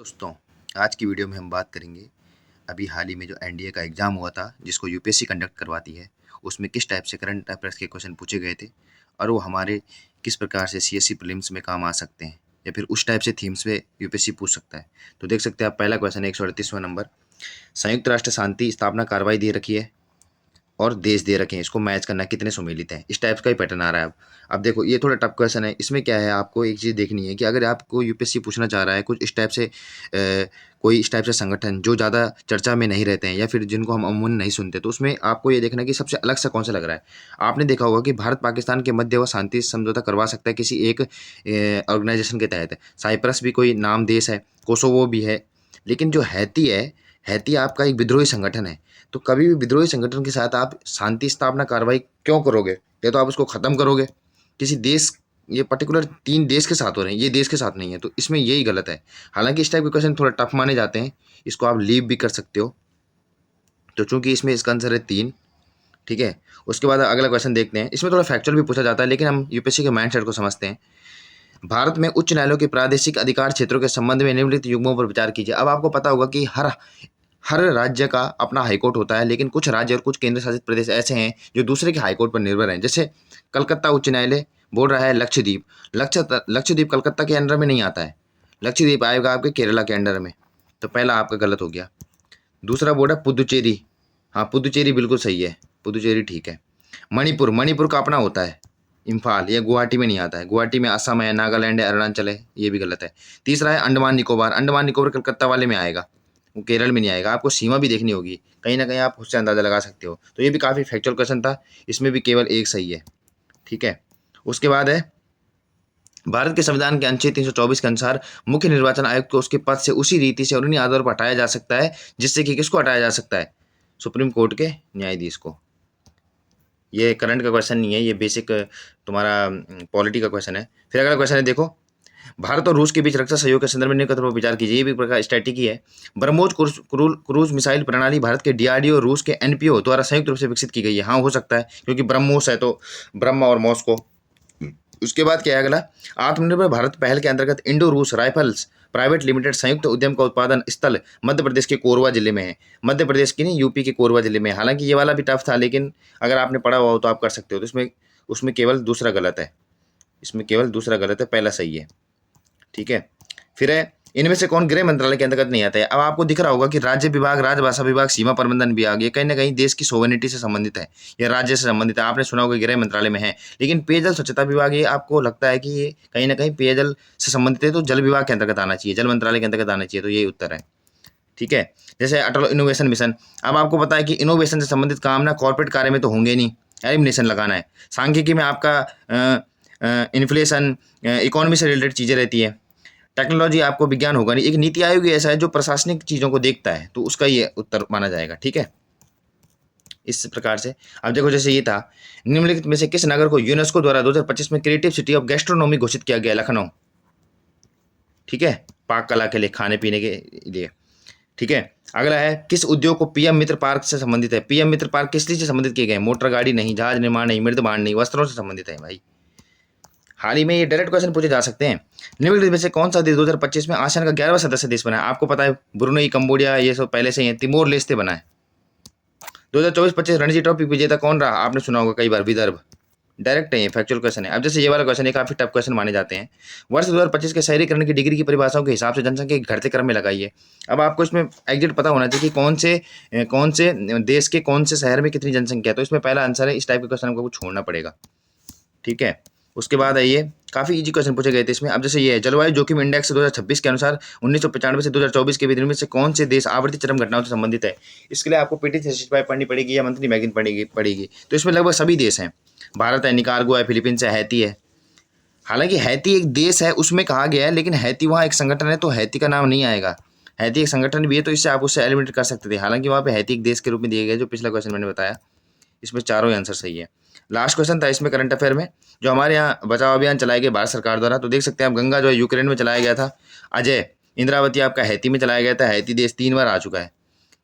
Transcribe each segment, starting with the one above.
दोस्तों, आज की वीडियो में हम बात करेंगे अभी हाल ही में जो एनडीए का एग्ज़ाम हुआ था जिसको यूपीएससी कंडक्ट करवाती है, उसमें किस टाइप से करंट अफेयर्स के क्वेश्चन पूछे गए थे और वो हमारे किस प्रकार से सीएससी प्रीलिम्स में काम आ सकते हैं या फिर उस टाइप से थीम्स पे यूपीएससी पूछ सकता है। तो देख सकते हैं आप, पहला क्वेश्चन 138वां नंबर, संयुक्त राष्ट्र शांति स्थापना कार्रवाई दे रखी है और देश दे रखे हैं, इसको मैच करना कितने सुमेलित हैं, इस टाइप का ही पैटर्न आ रहा है। अब देखो ये थोड़ा टफ क्वेश्चन है, इसमें क्या है, आपको एक चीज़ देखनी है कि अगर आपको यूपीएससी पूछना चाह रहा है कुछ इस टाइप से कोई इस टाइप से संगठन जो ज़्यादा चर्चा में नहीं रहते हैं या फिर जिनको हम अमूमन नहीं सुनते, तो उसमें आपको ये देखना है कि सबसे अलग सा कौन सा लग रहा है। आपने देखा होगा कि भारत पाकिस्तान के मध्य वह शांति समझौता करवा सकता है किसी एक ऑर्गेनाइजेशन के तहत। साइप्रस भी कोई नाम देश है, कोसोवो भी है, लेकिन जो हैती है, हैती आपका एक विद्रोही संगठन है। तो कभी भी विद्रोही संगठन के साथ आप शांति स्थापना कार्रवाई क्यों करोगे? या तो आप उसको ख़त्म करोगे किसी देश, ये पर्टिकुलर 3 देश के साथ हो रहे हैं, ये देश के साथ नहीं है, तो इसमें यही गलत है। हालाँकि इस टाइप के क्वेश्चन थोड़ा टफ माने जाते हैं, इसको आप लीव भी कर सकते हो। तो चूँकि इसमें इसका आंसर है 3, ठीक है? उसके बाद अगला क्वेश्चन देखते हैं, इसमें थोड़ा फैक्चुअल भी पूछा जाता है, लेकिन हम यूपीएससी के माइंडसेट को समझते हैं। भारत में उच्च न्यायालयों के प्रादेशिक अधिकार क्षेत्रों के संबंध में निम्नलिखित युग्मों पर विचार कीजिए। अब आपको पता होगा कि हर हर राज्य का अपना हाईकोर्ट होता है, लेकिन कुछ राज्य और कुछ केंद्र शासित प्रदेश ऐसे हैं जो दूसरे के हाईकोर्ट पर निर्भर हैं। जैसे कलकत्ता उच्च न्यायालय बोल रहा है लक्षद्वीप, लक्षद्वीप कलकत्ता के अंडर में नहीं आता है, लक्षद्वीप आएगा आपके केरला के अंडर में। तो पहला आपका गलत हो गया। दूसरा बोर्ड है पुदुचेरी, हाँ पुदुचेरी बिल्कुल सही है, पुदुचेरी ठीक है। मणिपुर, मणिपुर का अपना होता है, इम्फाल, ये गुवाहाटी में नहीं आता है, गुवाहाटी में असम है, नागालैंड है, अरुणाचल है, ये भी गलत है। तीसरा है अंडमान निकोबार, अंडमान निकोबार कलकत्ता वाले में आएगा, वो केरल में नहीं आएगा। आपको सीमा भी देखनी होगी, कहीं ना कहीं आप उससे अंदाजा लगा सकते हो। तो ये भी काफ़ी फैक्चुअल क्वेश्चन था, इसमें भी केवल एक सही है, ठीक है। उसके बाद है भारत के संविधान के अनुच्छेद 324 के अनुसार मुख्य निर्वाचन आयुक्त को उसके पद से उसी रीति से और उन्हीं आधार पर हटाया जा सकता है जिससे कि किसको हटाया जा सकता है, सुप्रीम कोर्ट के न्यायाधीश को। ये करंट का क्वेश्चन नहीं है, ये बेसिक तुम्हारा पॉलिटी का क्वेश्चन है। फिर अगला क्वेश्चन है, देखो भारत और रूस के बीच रक्षा सहयोग के संदर्भ में निम्न कथनों पर विचार कीजिए। ये भी प्रकार स्ट्रेटेजी है। ब्रह्मोस क्रूज मिसाइल प्रणाली भारत के डीआरडीओ और रूस के एनपीओ द्वारा संयुक्त रूप से विकसित की गई है। हाँ हो सकता है, क्योंकि ब्रह्मोस है तो ब्रह्मा और मॉस्को। उसके बाद क्या है अगला, आत्मनिर्भर भारत पहल के अंतर्गत इंडो रूस राइफल्स प्राइवेट लिमिटेड संयुक्त उद्यम का उत्पादन स्थल मध्य प्रदेश के कोरबा जिले में है। मध्य प्रदेश की नहीं, यूपी के कोरबा जिले में। हालांकि ये वाला भी टफ था, लेकिन अगर आपने पढ़ा हुआ हो तो आप कर सकते हो। तो इसमें उसमें केवल दूसरा गलत है, इसमें केवल दूसरा गलत है, पहला सही है, ठीक है। फिर है, इनमें से कौन गृह मंत्रालय के अंतर्गत नहीं आता है। अब आपको दिख रहा होगा कि राज्य विभाग, राजभाषा विभाग, सीमा प्रबंधन विभाग, ये कहीं ना कहीं देश की सोवेनिटी से संबंधित है या राज्य से संबंधित है। आपने सुना होगा गृह मंत्रालय में है, लेकिन पेयजल स्वच्छता विभाग, ये आपको लगता है कि ये कहीं ना कहीं पेयजल से संबंधित है, तो जल विभाग के अंतर्गत आना चाहिए, जल मंत्रालय के अंतर्गत आना चाहिए। तो ये उत्तर है, ठीक है। जैसे अटल इनोवेशन मिशन, अब आपको पता है कि इनोवेशन से संबंधित काम ना कॉर्पोरेट कार्य में तो होंगे नहीं, एलिमिनेशन लगाना है। सांख्यिकी में आपका इन्फ्लेशन, इकोनॉमी से रिलेटेड चीज़ें रहती है। टेक्नोलॉजी आपको विज्ञान होगा नहीं। एक नीति आयोग ही ऐसा है जो प्रशासनिक चीज़ों को देखता है, तो उसका ये उत्तर माना जाएगा, ठीक है। इस प्रकार से अब देखो, जैसे ये था, निम्नलिखित में से किस नगर को यूनेस्को द्वारा 2025 में क्रिएटिव सिटी ऑफ गैस्ट्रोनॉमी घोषित किया गया? लखनऊ, ठीक है, पाक कला के लिए, खाने पीने के लिए, ठीक है। अगला है, किस उद्योग को पीएम मित्र पार्क से संबंधित है? पीएम मित्र पार्क किस चीज से संबंधित किए गए? मोटर गाड़ी नहीं, जहाज निर्माण नहीं, मृदभांड नहीं, वस्त्रों से संबंधित है भाई। हाल ही में ये डायरेक्ट क्वेश्चन पूछे जा सकते हैं। निम्नलिखित में से कौन सा देश 2025 में आसियान का 11वां सदस्य देश बना है? आपको पता है ब्रुनई, कंबोडिया, ये सब पहले से ही है। तिमोर लेस्ते बना है। 2024-25 रणजी ट्रॉफी विजेता कौन रहा? आपने सुना होगा कई बार, विदर्भ। डायरेक्ट है, फैक्चुअल क्वेश्चन है। अब जैसे ये वाला क्वेश्चन है, काफी टफ क्वेश्चन माने जाते हैं। वर्ष 2025 के शहरीकरण की डिग्री की परिभाषाओं के हिसाब से जनसंख्या के घटते क्रम में लगाइए। अब आपको इसमें एग्जैक्ट पता होना चाहिए कि कौन से देश के कौन से शहर में कितनी जनसंख्या है। तो इसमें पहला आंसर है, इस टाइप के क्वेश्चन आपको छोड़ना पड़ेगा, ठीक है। उसके बाद है, ये काफ़ी इजी क्वेश्चन पूछे गए थे इसमें। अब जैसे ये है, जलवायु जोखिम इंडेक्स 2026 के अनुसार 1995 से 2024 के बीच में से कौन से देश आवर्ती चरम घटनाओं से संबंधित है? इसके लिए आपको पीटी 365 पढ़नी पड़ेगी या मंथली मैगजीन पड़ेगी। तो इसमें लगभग सभी देश हैं। भारत है, निकारागुआ है, फिलीपींस है, हैती है। हालांकि हैती एक देश है, उसमें कहा गया है, लेकिन हैती वहाँ एक संगठन है, तो हैती का नाम नहीं आएगा। हैती एक संगठन भी है, तो इससे आप उससे एलिमिनेट कर सकते थे। हालांकि वहाँ पे हैती एक देश के रूप में दिए गए, जो पिछला क्वेश्चन मैंने बताया। इसमें चारों ही आंसर सही है। लास्ट क्वेश्चन था इसमें करंट अफेयर में, जो हमारे यहाँ बचाव अभियान चलाए गए भारत सरकार द्वारा। तो देख सकते हैं आप, गंगा जो है यूक्रेन में चलाया गया था, अजय इंद्रावती आपका हैती में चलाया गया था, हैती देश 3 बार आ चुका है।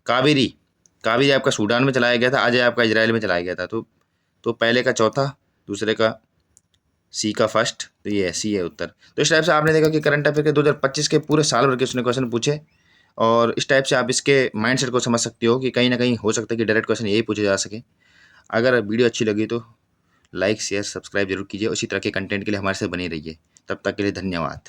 कावेरी, कावेरी आपका सूडान में चलाया गया था, अजय आपका इजराइल में चलाया गया था। तो पहले का चौथा, दूसरे का सी का फर्स्ट, तो ये सी है उत्तर। तो इस टाइप से आपने देखा कि करंट अफेयर के 2025 के पूरे साल भर के उसने क्वेश्चन पूछे, और इस टाइप से आप इसके माइंडसेट को समझ सकते हो कि कहीं ना कहीं हो सकता है कि डायरेक्ट क्वेश्चन यही पूछे जा सके। अगर वीडियो अच्छी लगी तो लाइक शेयर सब्सक्राइब जरूर कीजिए। उसी तरह के कंटेंट के लिए हमारे साथ बने रहिए। तब तक के लिए धन्यवाद।